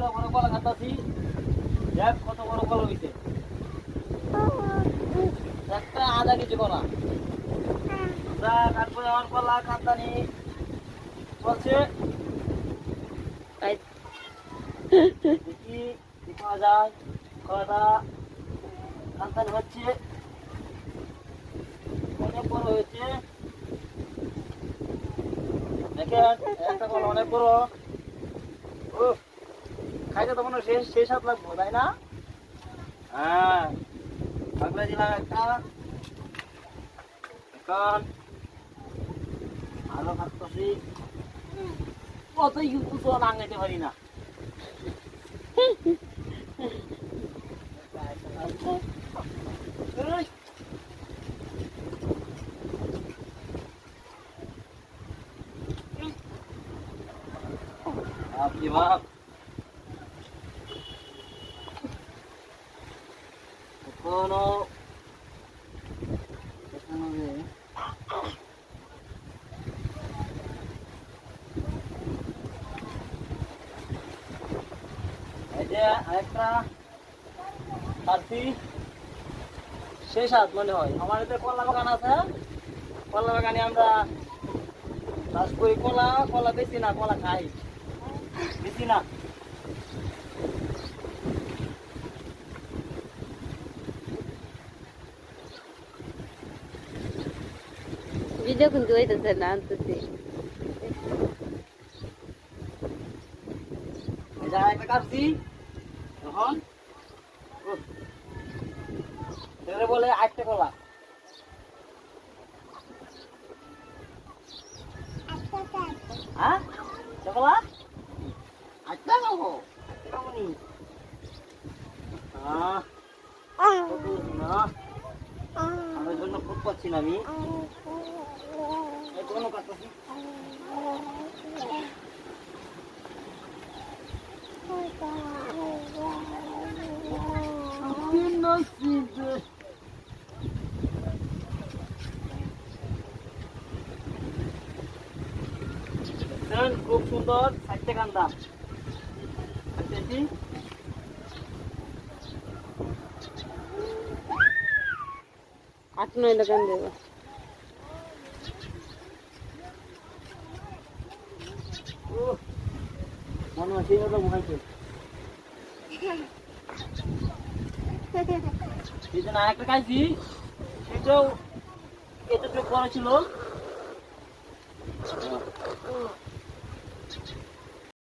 বড় বড় কলা খাতাছি দেখ কত বড় কলা হইছে একটা আধা কেজি কলা আমরা কাটবো আমার কলা খাতানি চলছে দেখি কি পাওয়া যায় কলাটা খাতানি হচ্ছে অনেক বড় হয়েছে দেখেন একটা কলা অনেক বড় ও খাইতে তো মনে হয় শেষ হাত লাগবো তাই না হ্যাঁ পাগলা দিলাম একটা এখন আরো খাচ্ছি কত ইউজ লাগাইতে পারি না আপনি বাপ কোনো এই যে আরেকটা পারছি শেষ হাত মনে হয় আমার এতে কলা বাগান আছে কলা বাগানে আমরা চাষ করি কলা কলা বেশি না কলা খাই বেশি না ভিডিও কিন্তু হইতেছে না আনতেছি একটা কাটছি এখন বলে 8টা কলা হ্যাঁ কলা 8টা খাবো আমার জন্য খুব পাচ্ছি না আমি কোনো কাটছি খুব সুন্দর 4টে কান্দা 8-9 দোকান দেবো মনে হয় সেই কথা মনে হচ্ছে সেদিন আরেকটা খাইছি সেটাও এটা তো বড় ছিল